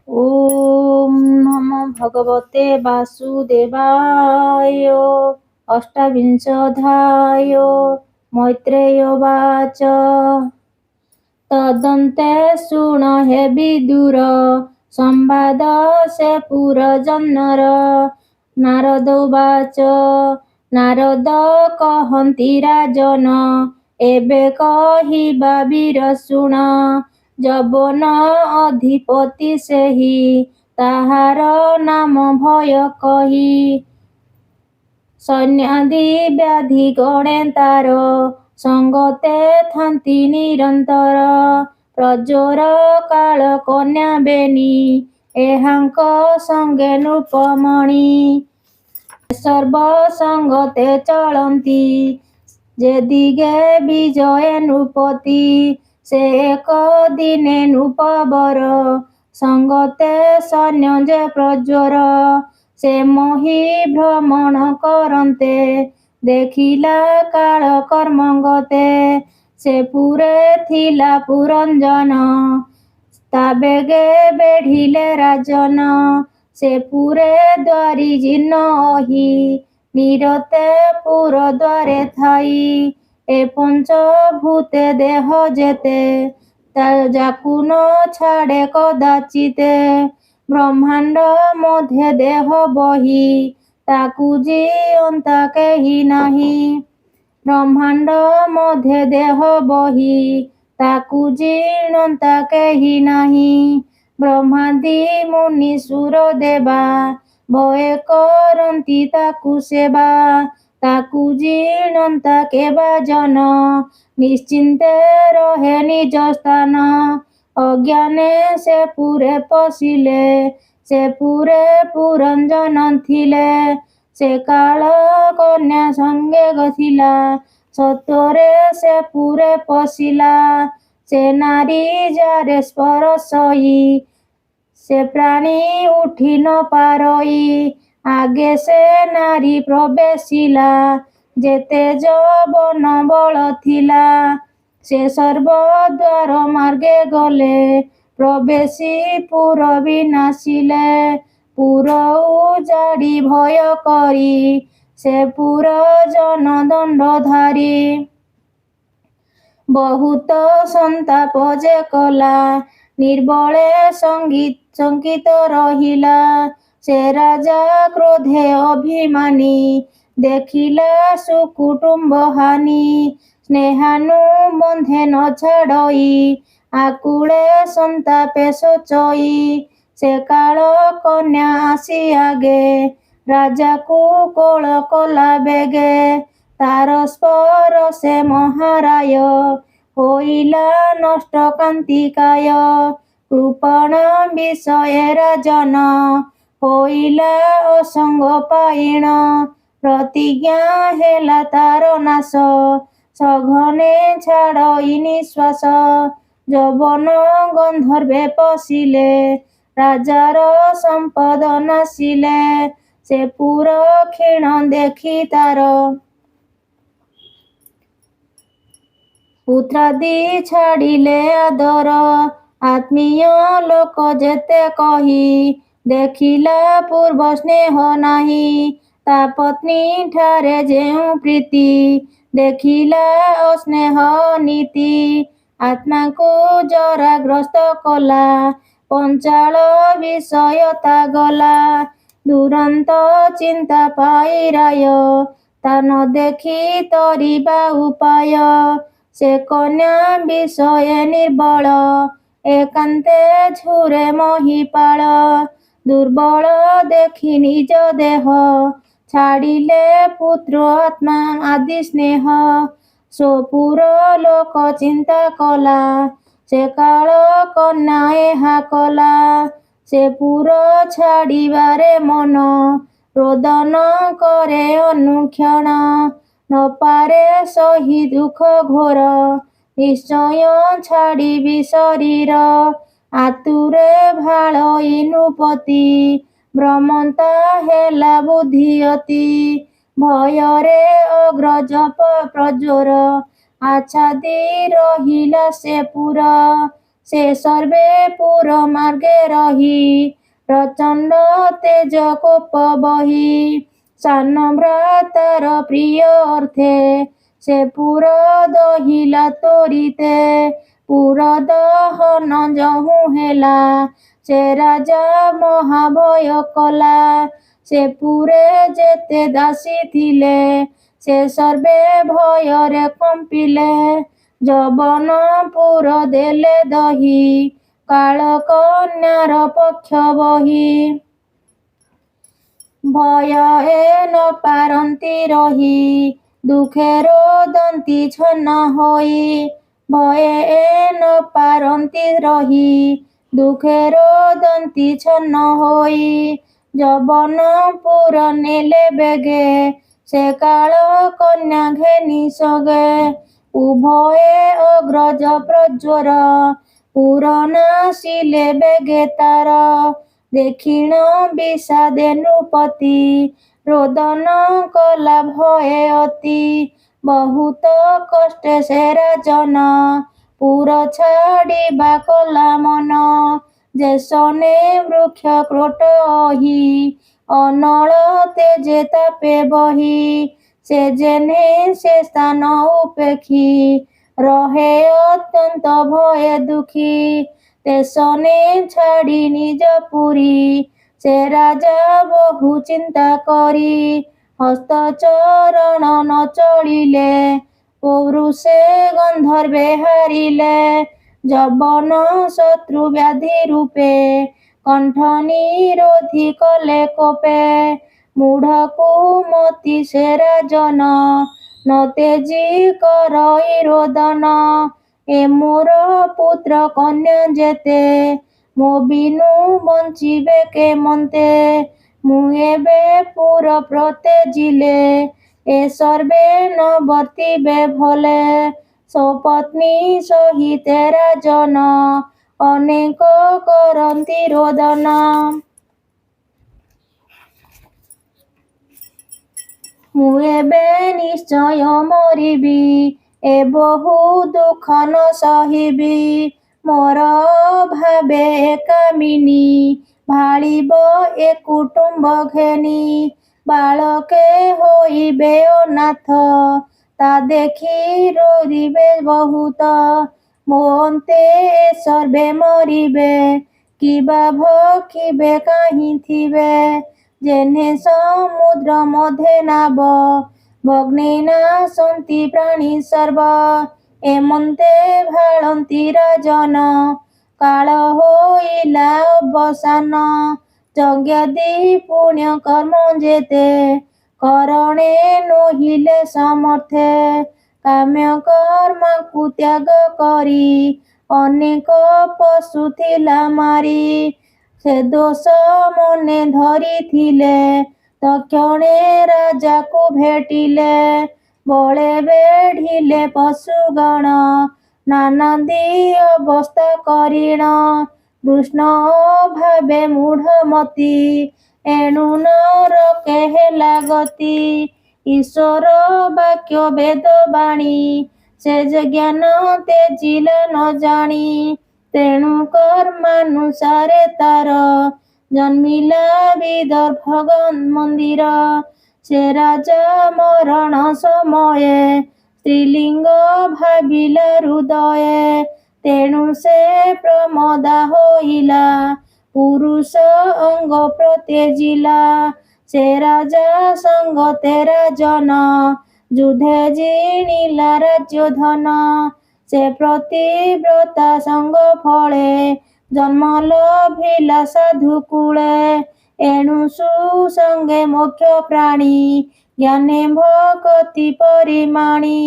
ओम नमो भगवते वासुदेवाय। अष्टाविंशोऽध्याय। मैत्रेय उवाच। तदन्ते शृणु हे विदुर संवाद से पुरजनर। नारद उवाच। नारद कहन्ति राजन एबे कहिबा वीर ଶୁଣ। ଯବନ ଅଧିପତି ସେହି ତାହାର ନାମ ଭୟ କହି। ସୈନ୍ୟାଦି ବ୍ୟାଧି ଗଣେ ତାର ସଙ୍ଗତେ ଥାନ୍ତି ନିରନ୍ତର। ପ୍ରଜୋର କାଳ କନ୍ୟା ବେନି ଏହାଙ୍କ ସଙ୍ଗେ ନୃପମଣି। ସର୍ବ ସଙ୍ଗତେ ଚଳନ୍ତି ଯେ ଦିଗେ ବିଜୟ ନୃପତି। ସେ ଏକ ଦିନେ ନୃପବର ସଙ୍ଗତେ ସୈନ୍ୟ ଯେ ପ୍ରଜୋର। ସେ ମହି ଭ୍ରମଣ କରନ୍ତେ ଦେଖିଲା କାଳ କର୍ମଙ୍ଗତେ। ସେ ପୁରେ ଥିଲା ପୁରଞ୍ଜନ ତା ବେଗେ ବେଢ଼ିଲେ ରାଜନ। ସେ ପୁରେ ଦ୍ୱାରୀ ଜୀର୍ଣ୍ଣ ଅହି ନିରତେ ପୁର ଦ୍ୱାରେ ଥାଇ। ଏ ପଞ୍ଚଭୂତେ ଦେହ ଯେତେ ଯାକୁ ନ ଛାଡ଼େ କଦାଚିତେ। ବ୍ରହ୍ମାଣ୍ଡ ମଧ୍ୟେ ଦେହ ବହି ତାକୁ ଜିଅନ୍ତା କେହି ନାହିଁ। ବ୍ରହ୍ମାଣ୍ଡ ମଧ୍ୟେ ଦେହ ବହି ତାକୁ ଜିଣନ୍ତା କେହି ନାହିଁ। ବ୍ରହ୍ମାଦି ମୁନି ସୁର ଦେବା ଭୟ କରନ୍ତି ତାକୁ ସେବା। ତାକୁ ଜିଣନ୍ତା କେବା ଜନ ନିଶ୍ଚିନ୍ତେ ରହେ ନିଜ ସ୍ଥାନ। ଅଜ୍ଞାନେ ସେ ପୁରେ ପଶିଲେ ସେ ପୁରେ ପୁରଞ୍ଜନ ଥିଲେ। ସେ କାଳ କନ୍ୟା ସଙ୍ଗେ ଥିଲା ସତ୍ୱରେ ସେ ପୁରେ ପଶିଲା। ସେ ନାରୀ ଯାରେ ସ୍ପରଶଇ ସେ ପ୍ରାଣୀ ଉଠି ନ ପାରଇ। ଆଗେ ସେ ନାରୀ ପ୍ରବେଶିଲା ଯେତେ ଯବନ ବଳ ଥିଲା। ସେ ସର୍ବଦ୍ୱାର ମାର୍ଗେ ଗଲେ ପ୍ରବେଶି ପୁର ବିନାଶିଲେ। ପୁର ଉଜାଡ଼ି ଭୟ କରି ସେ ପୁର ଜନ ଦଣ୍ଡଧାରୀ। ବହୁତ ସନ୍ତାପ ଯେ କଲା ନିର୍ବଳେ ଶଙ୍କିତ ରହିଲା। ସେ ରାଜା କ୍ରୋଧେ ଅଭିମାନୀ ଦେଖିଲା ସୁକୁଟୁମ୍ବ ହାନି। ସ୍ନେହାନୁବନ୍ଧେ ନ ଛାଡ଼ଇ ଆକୁଳେ ସନ୍ତାପେ ଶୋଚଇ। ସେ କାଳ କନ୍ୟା ଆସି ଆଗେ ରାଜାକୁ କୋଳ କଲା ବେଗେ। ତାର ସ୍ପରଶେ ମହାରାୟ ହୋଇଲା ନଷ୍ଟ କାନ୍ତିକାୟ। କୃପଣ ବିଷଏ ରାଜନ ହୋଇଲା ଅସଙ୍ଗ ପାଇଣ। ପ୍ରତିଜ୍ଞା ହେଲା ତାର ନାଶ ସଘନେ ଛାଡ଼ଇ ନିଶ୍ୱାସ। ଯବନ ଗନ୍ଧର୍ବେ ପଶିଲେ ରାଜାର ସମ୍ପଦ ନାଶିଲେ। ସେ ପୁର କ୍ଷୀଣ ଦେଖି ତାର ପୁତ୍ରାଦି ଛାଡ଼ିଲେ ଆଦର। ଆତ୍ମୀୟ ଲୋକ ଯେତେ କହି ଦେଖିଲା ପୂର୍ବ ସ୍ନେହ ନାହିଁ। ତା ପତ୍ନୀ ଠାରେ ଯେଉଁ ପ୍ରୀତି ଦେଖିଲା ଅସ୍ନେହ ନୀତି। ଆତ୍ମାକୁ ଜରାଗ୍ରସ୍ତ କଲା ପଞ୍ଚାଳ ବିଷୟତା ଗଲା। ଦୁରନ୍ତ ଚିନ୍ତା ପାଇ ରାୟ ତା ନ ଦେଖି ତରିବା ଉପାୟ। ସେ କନ୍ୟା ବିଷୟେ ନିର୍ବଳ ଏକାନ୍ତେ ଝୁରେ ମହିପାଳ। ଦୁର୍ବଳ ଦେଖି ନିଜ ଦେହ ଛାଡ଼ିଲେ ପୁତ୍ର ଆତ୍ମା ଆଦି ସ୍ନେହ। ସ୍ୱପୁର ଲୋକ ଚିନ୍ତା କଲା ସେ କାଳ କନ୍ୟା ଏହା କଲା। ସେ ପୁର ଛାଡ଼ିବାରେ ମନ ରୋଦନ କରେ ଅନୁକ୍ଷଣ। ନ ପାରେ ସହି ଦୁଃଖ ଘୋର ନିଶ୍ଚୟ ଛାଡ଼ିବି ଶରୀର। ଆତୁରେ ଭାଳଇ ନୃପତି ଭ୍ରମନ୍ତା ହେଲା ବୁଦ୍ଧି ଅତି। ଭୟରେ ଅଗ୍ରଜ ପ୍ରଜୋର ଆଚ୍ଛାଦି ରହିଲା ସେ ପୁର। ସେ ସର୍ବେ ପୁର ମାର୍ଗେ ରହି ପ୍ରଚଣ୍ଡ ତେଜ କୋପ ବହି ସାନ ଭ୍ରାତାର ପ୍ରିୟ ଅର୍ଥେ ସେ ପୁର ଦହିଲା ତୋରିତେ ପୁର ଦହନ ଯହୁଁ ହେଲା ସେ ରାଜା ମହାଭୟ କଲା ସେ ପୁରେ ଯେତେ ଦାସୀ ଥିଲେ ସେ ସର୍ବେ ଭୟରେ କମ୍ପିଲେ ଜବନପୁର ଦେଲେ ଦହି କାଳ କନ୍ୟାର ପକ୍ଷ ବହି ଭୟ ଏ ନ ପାରନ୍ତି ରହି ଦୁଃଖେ ରୋଦନ୍ତି ଛନ୍ନ ହୋଇ ଭୟ ଏ ନ ପାରନ୍ତି ରହି ଦୁଃଖେ ରୋଦନ୍ତି ଛନ୍ନ ହୋଇ ଜବନପୁର ନେଲେ ବେଗେ ସେ କାଳ କନ୍ୟା ଘେନି ସଗେ ଉଭୟେ ଅଗ୍ରଜ ପ୍ରଜ୍ୱର ପୁର ନାସିଲେ ବେଗେ ତାର ଦେଖିଣ ବିଷାଦେ ନୃପତି ରୋଦନ କଲା ଭୟେ ଅତି ବହୁତ କଷ୍ଟେ ସେ ରାଜନ ପୁର ଛାଡ଼ିବା କଲା ମନ ଯେ ସନେ ବୃକ୍ଷ କ୍ରୋଟ ଅହି ଅନଳ ତେଜେ ତାପେ ବହି ସେ ଯେହ୍ନେ ସେ ସ୍ଥାନ ଉପେକ୍ଷି ରହେ ଅତ୍ୟନ୍ତ ଭୟେ ଦୁଃଖୀ ତେସନେ ଛାଡ଼ି ନିଜ ପୁରୀ ସେ ରାଜା ବହୁ ଚିନ୍ତା କରି ହସ୍ତ ଚରଣ ନ ଚଳିଲେ ପୌରୁଷେ ଗନ୍ଧର୍ବେ ହାରିଲେ ଜବନ ଶତ୍ରୁ ବ୍ୟାଧି ରୂପେ କଣ୍ଠ ନିରୋଧି କଲେ କୋପେ ମୂଢ଼କୁ ମତି ସେ ରାଜନ ନ ତେଜି କରଇ ରୋଦନ ଏ ମୋର ପୁତ୍ର କନ୍ୟା ଯେତେ ମୋ ବିନୁ ବଞ୍ଚିବେ କେମନ୍ତେ ମୁଁ ଏବେ ପୁର ପ୍ରତେଜିଲେ ଏ ସର୍ବେ ନ ବର୍ତ୍ତିବେ ଭଲେ ସପତ୍ନୀ ସହିତେ ରାଜନ ଅନେକ କରନ୍ତି ରୋଦନ ମୁଁ ଏବେ ନିଶ୍ଚୟ ମରିବି ଏ ବହୁ ଦୁଃଖ ନ ସହିବି ମୋର ଭାବେ କାମିନୀ ଭାଳିବ ଏ କୁଟୁମ୍ବ ଘେନି ବାଳକେ ହୋଇବେ ଅନାଥ ତା ଦେଖି ରୋରିବେ ବହୁତ ମୋ ଅନ୍ତେ ଏ ସର୍ବେ ମରିବେ କିବା ଭକ୍ଷିବେ କାହିଁ ଥିବେ ଯେହ୍ନେ ସମୁଦ୍ର ମଧ୍ୟେ ନାବ ଭଗ୍ନେ ନାଶନ୍ତି ପ୍ରାଣୀ ସର୍ବ ଏମନ୍ତେ ଭାଳନ୍ତି ରାଜନ କାଳ ହୋଇଲା ଅବସାନ ଯଜ୍ଞାଦି ପୁଣ୍ୟ କର୍ମ ଯେତେ କରଣେ ନୋହିଲେ ସମର୍ଥେ କାମ୍ୟ କର୍ମକୁ ତ୍ୟାଗ କରି ଅନେକ ପଶୁ ଥିଲା ମାରି ସେ ଦୋଷ ମନେ ଧରିଥିଲେ ତକ୍ଷଣେ ରାଜାକୁ ଭେଟିଲେ ବଳେ ବେଢ଼ିଲେ ପଶୁଗଣ ନାନାଦି ଅବସ୍ଥା କରିଣ କୃଷ୍ଣ ଭାବେ ମୂଢ଼ମତି ଏଣୁ ନରକେ ହେଲା ଗତି ଈଶ୍ୱର ବାକ୍ୟ ବେଦବାଣୀ ସେ ଯେ ଜ୍ଞାନ ତେଜିଲା ନ ଜାଣି ତେଣୁ କର୍ମାନୁସାରେ ତାର ଜନ୍ମିଲା ବିଦର୍ଭ ମନ୍ଦିର ସେ ରାଜା ମରଣ ସମୟେ ସ୍ତ୍ରୀଲିଙ୍ଗ ଭାବିଲା ହୃଦୟେ ତେଣୁ ସେ ପ୍ରମଦା ହୋଇଲା ପୁରୁଷ ଅଙ୍ଗ ପ୍ରତ୍ୟଜିଲା ସେ ରାଜା ସଙ୍ଗତେ ରାଜନ ଯୁଧେ ଜିଣିଲା ରାଜ୍ୟ ଧନ ସେ ପ୍ରତିବ୍ରତା ସଙ୍ଗ ଫଳେ ଜନ୍ମ ଲଭିଲା ସାଧୁ କୂଳେ ଏଣୁ ସୁସଙ୍ଗେ ମୋକ୍ଷ ପ୍ରାଣୀ ଜ୍ଞାନେ ଭକତି ପରିମାଣୀ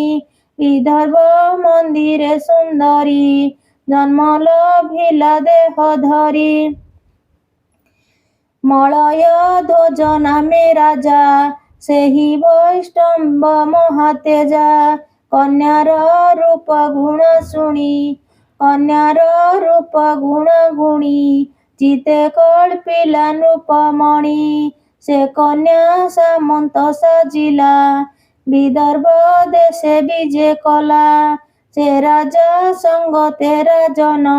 ବିଦର୍ଭ ମନ୍ଦିରେ ସୁନ୍ଦରୀ ଜନ୍ମ ଲଭିଲା ଦେହ ଧରି ମଳୟ ଧ୍ୱଜ ନାମେ ରାଜା ସେହି ବୈଷ୍ଣବ ମହାତେଜା କନ୍ୟାର ରୂପ ଗୁଣ ଶୁଣି କନ୍ୟାର ରୂପ ଗୁଣ ଗୁଣି ଚିତେ କଳ୍ପିଲା ନୃପମଣି ସେ କନ୍ୟା ସାମନ୍ତ ସାଜିଲା ବିଦର୍ଭ ଦେଶେ ବିଜେ କଲା ସେ ରାଜା ସଙ୍ଗ ତେରା ଜନ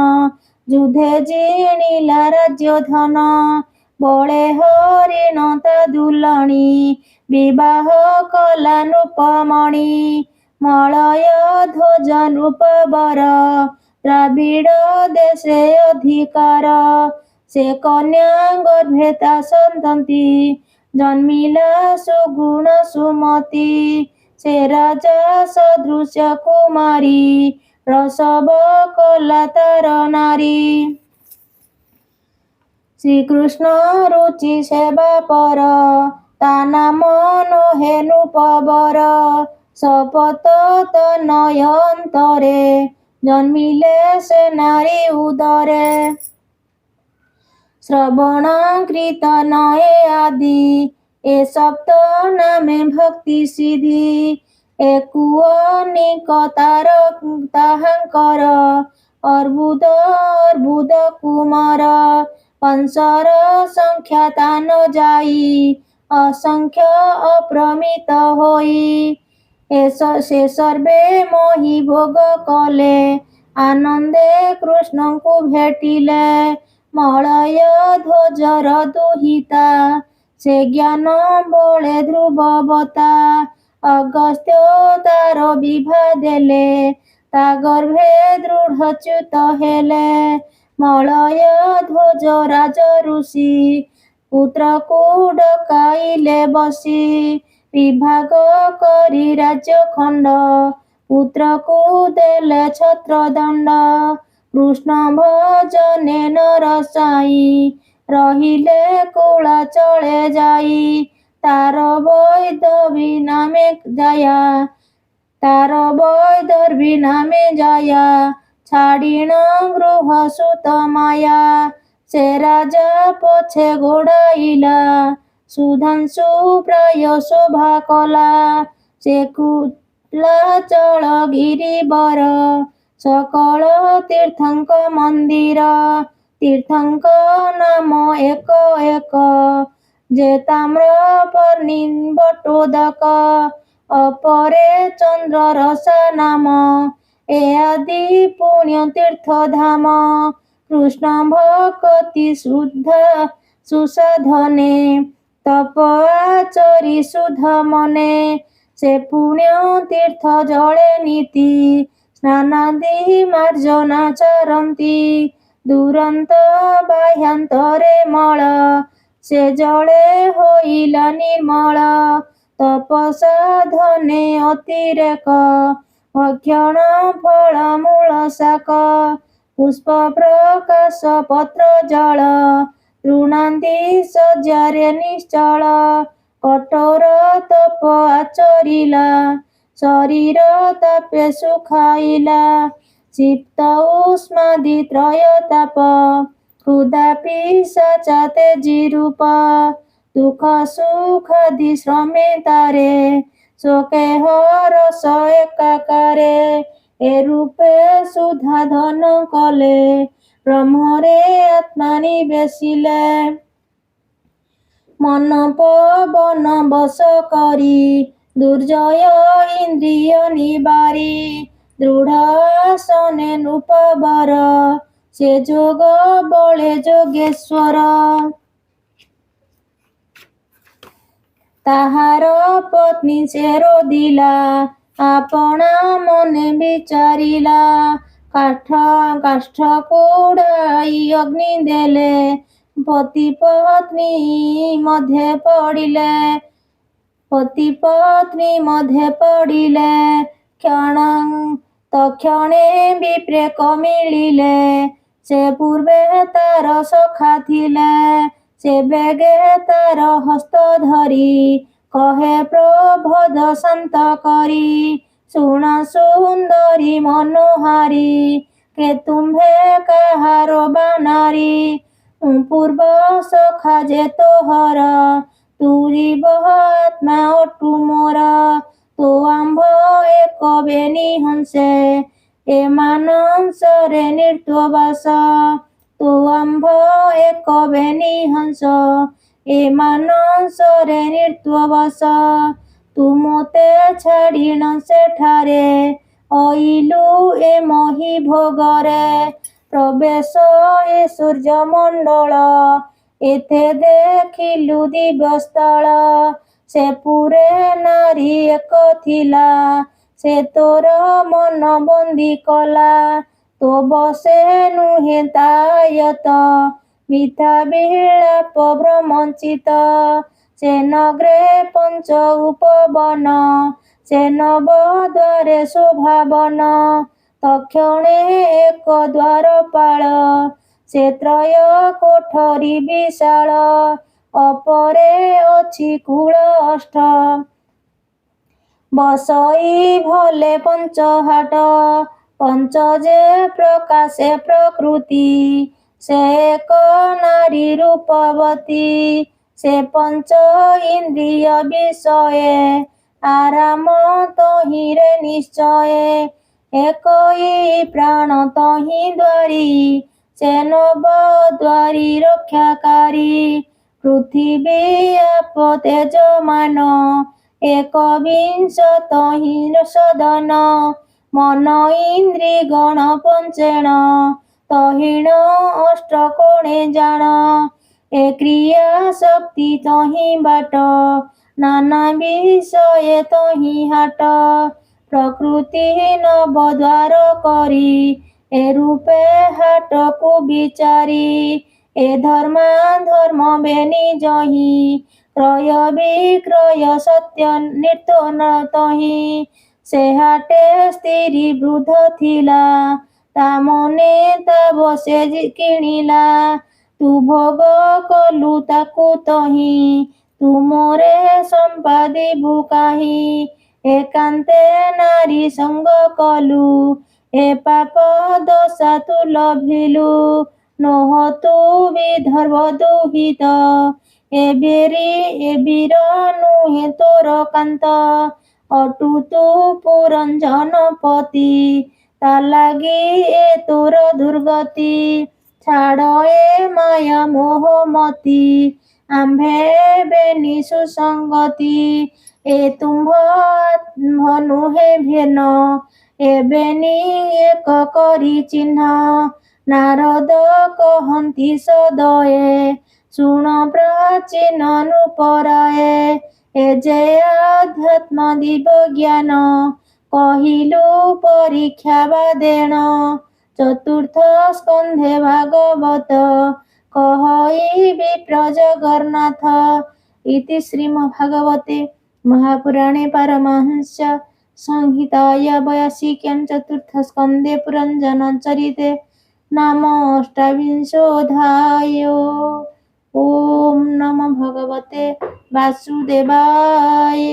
ଯୁଧେ ଜିଣିଲା ରାଜ୍ୟ ଧନ ବଳେ ହରିଣ ତା ଦୁଲଣୀ ବିବାହ କଲା ନୃପମଣି ମଳୟ ଧ୍ୱଜ ନୃପବର ଦ୍ରାବିଡ଼ ଦେଶେ ଅଧିକାର ସେ କନ୍ୟା ଗର୍ଭେ ତା ସନ୍ତତି ଜନ୍ମିଲା ସୁଗୁଣ ସୁମତି ସେ ରାଜା ସଦୃଶ କୁମାରୀ ପ୍ରସବ କଲା ତାର ନାରୀ ଶ୍ରୀକୃଷ୍ଣ ରୁଚି ସେବା ପର ତା ନାମ ନୋହେ ନୃପବର ଶପଥ ତନୟ ଅନ୍ତରେ ଜନ୍ମିଲେ ସେ ନାରୀ ଉଦରେ ଶ୍ରବଣ କୀର୍ତ୍ତନ ଏ ଆଦି ଏ ସପ୍ତ ନାମେ ଭକ୍ତି ସିଦ୍ଧି ଏ କୁଅନିକ ତାର ତାହାଙ୍କର ଅର୍ବୁଦ କୁମାର ପଂସର ସଂଖ୍ୟା ତାନ ଯାଇ ଅସଂଖ୍ୟ ଅପ୍ରମିତ ହୋଇ ସେ ସର୍ବେ ମୋହି ଭୋଗ କଲେ ଆନନ୍ଦେ କୃଷ୍ଣଙ୍କୁ ଭେଟିଲେ ମଳୟ ଧ୍ୱଜର ଦୁହିତା ସେ ଜ୍ଞାନ ବଳେ ଧ୍ରୁବବତା ଅଗସ୍ତ୍ୟ ତାର ବିଭା ଦେଲେ ତା ଗର୍ଭେ ଦୃଢ଼ଚ୍ୟୁତ ହେଲେ ମଳୟ ଧ୍ୱଜ ରାଜ ଋଷି ପୁତ୍ରକୁ ଡକାଇଲେ ବସି ବିଭାଗ କରି ରାଜ୍ୟ ଖଣ୍ଡ ପୁତ୍ରକୁ ଦେଲେ ଛତ୍ର ଦଣ୍ଡ କୃଷ୍ଣ ଭଜନେ ନରସାଇ ରହିଲେ କୁଳାଚଳେ ଯାଇ ତାର ବୈଦର୍ଭୀ ନାମେ ଯାୟା ଛାଡ଼ିଣ ଗୃହ ସୁତ ମାୟା ସେ ରାଜା ପଛେ ଗୋଡ଼ାଇଲା ସୁଧାଂଶୁ ପ୍ରାୟ ଶୋଭା କଲା ସେ କୁଳାଚଳ ଗିରିବର ସକଳ ତୀର୍ଥଙ୍କ ମନ୍ଦିର ତୀର୍ଥଙ୍କ ନାମ ଏକ ଏକ ଯେ ତାମ୍ରପର୍ଣ୍ଣି ବଟୋଦକ ଅପରେ ଚନ୍ଦ୍ରରସା ନାମ ଏ ଆଦି ପୁଣ୍ୟ ତୀର୍ଥ ଧାମ କୃଷ୍ଣ ଭକତି ସୁସାଧନେ ତପ ଆଚରି ଶୁଦ୍ଧ ମନେ ସେ ପୁଣ୍ୟ ତୀର୍ଥ ଜଳେ ନୀତି ସ୍ନାନାଦି ମାର୍ଜନା ଚରନ୍ତି ଦୁରନ୍ତ ବାହ୍ୟାନ୍ତରେ ମଳ ସେ ଜଳେ ହୋଇଲା ନିର୍ମଳ ତପସାଧନେ ଅତିରେକ ଭକ୍ଷଣ ଫଳ ମୂଳ ଶାକ ପୁଷ୍ପ ପ୍ରକାଶ ପତ୍ର ଜଳ ତୃଣାନ୍ତି ଶଯ୍ୟାରେ ନିଶ୍ଚଳ କଠୋର ତପ ଆଚରିଲା ଶରୀର ତାପେ ସୁଖାଇଲା ସିପ୍ତ ଉଷ୍ମାଦି ତ୍ରୟ ତାପ ক্ষুধা পিଶାଚ তেজি রূপ দুঃখ সুখাদি শ্রমে তারে শোকে হরস একাকারে এ রূপে সুধা ধন কলে ব্রহ্মরে আত্মা নিবেশিলে মন পবন বশ করি দুর্জয় ইন্দ্রিয় নিবারি দৃঢ় আসনে নৃপবর ସେ ଯୋଗ ବଳେ ଯୋଗେଶ୍ୱର ତାହାର ପତ୍ନୀ ସେ ରୋଧିଲା ଆପଣା ମନେ ବିଚାରିଲା କାଷ୍ଠ କୁଢ଼ାଇ ଅଗ୍ନି ଦେଲେ ପତି ପତ୍ନୀ ମଧ୍ୟେ ପଡ଼ିଲେ ତକ୍ଷଣେ ବିପ୍ରେକ ମିଳିଲେ ସେ ପୂର୍ବେ ତାର ସଖା ଥିଲେ ସେ ବେଗେ ତାର ହସ୍ତ ଧରି କହେ ପ୍ରବୋଧ ଶାନ୍ତ କରି ଶୁଣ ସୁନ୍ଦରୀ ମନୋହାରୀ କେ ତୁମ୍ଭେ କାହାର ବାନାରୀ ପୂର୍ବ ସଖା ଯେ ତୋହର ତୁରିବ ଆତ୍ମା ଅଟୁ ମୋର ତୋ ଆମ୍ଭ ଏକ ବେନି ହଂସେ ଏ ମାନସରେ ନିର୍ତ୍ୱବାସ ତୋ ଆମ୍ଭ ଏକ ବେନି ହଂସ ଏ ମାନସରେ ନିର୍ତ୍ୱବାସ ତୁ ମୋତେ ଛାଡ଼ିଣ ସେଠାରେ ଅଇଲୁ ଏ ମହି ଭୋଗରେ ପ୍ରବେଶ ଏ ସୂର୍ଯ୍ୟମଣ୍ଡଳ ଏତେ ଦେଖିଲୁ ଦିବ୍ୟସ୍ଥଳ ସେ ପୁରେ ନାରୀ ଏକ ଥିଲା ସେ ତୋର ମନ ବନ୍ଦୀ କଲା ତୋ ବସେ ନୁହେଁ ତାୟତ ମିଥ୍ୟା ବିଳାପ ଭ୍ରମଞ୍ଚିତ ସେ ନଗ୍ରେ ପଞ୍ଚ ଉପବନ ସେ ନବ ଦ୍ୱାରେ ଶୋଭାବନ ତକ୍ଷଣେ ଏକ ଦ୍ୱାରପାଳ ସେ ତ୍ରୟ କୋଠରୀ ବିଶାଳ ଅପରେ ଅଛି କୂଳ ଅଷ୍ଟ ବସଇ ଭଲେ ପଞ୍ଚହାଟ ପଞ୍ଚ ଯେ ପ୍ରକାଶେ ପ୍ରକୃତି ସେ ଏକ ନାରୀ ରୂପବତୀ ସେ ପଞ୍ଚ ଇନ୍ଦ୍ରିୟ ବିଷये ଆରାମ ତହିଁରେ ନିଶ୍ଚୟ ଏକଇ ପ୍ରାଣ ତହିଁ ଦ୍ୱାରୀ ସେ ନବ ଦ୍ୱାରୀ ରକ୍ଷାକାରୀ ପୃଥିବୀ ଆପ ତେଜମାନ एकविंश तहिं सदन मन इंद्रि गण पंचेण तहिण अष्टकोणे जान ए क्रिया शक्ति तहिं बाट नाना विषय तहिं हाट प्रकृति नवद्वार करी ए रूपे हाट को विचारी ए धर्मा धर्म बेनी जही क्रय विक्रय सत्य निर्तन तही से हाटे स्त्री वृद्ध थिला ता मने ता बसे किणिला तू भोग कलु ताकू तही तू मोरे संपादिबु काहि एकांते नारी संग कलु ए पाप दशा तू लभिलु नोह तू विदर्भ दुहित ए बीर नुहे तोर कांत अटु तू पुरंजन पति ता लागी ए तोर दुर्गति छाड़ ए माया मोह मती आम्भे बेनी सुसंगति ए तुम्भ नुहे भेन ए बेनी एक करी चिन्ह नारद कहंती सदये शुण प्राचीन नूपराए ए जय अध्यात्म दिव ज्ञान कहिलु परीक्षा बादेण चतुर्थ स्कंधे भागवत कहई विप्र जगन्नाथ इति श्रीमद्भागवते महापुराणे पारमहंस संहिताया 82 चतुर्थ स्कंदे पुरंजन चरिते नाम अष्टाविंशोऽध्याय। ओम नमो भगवते वासुदेवाय।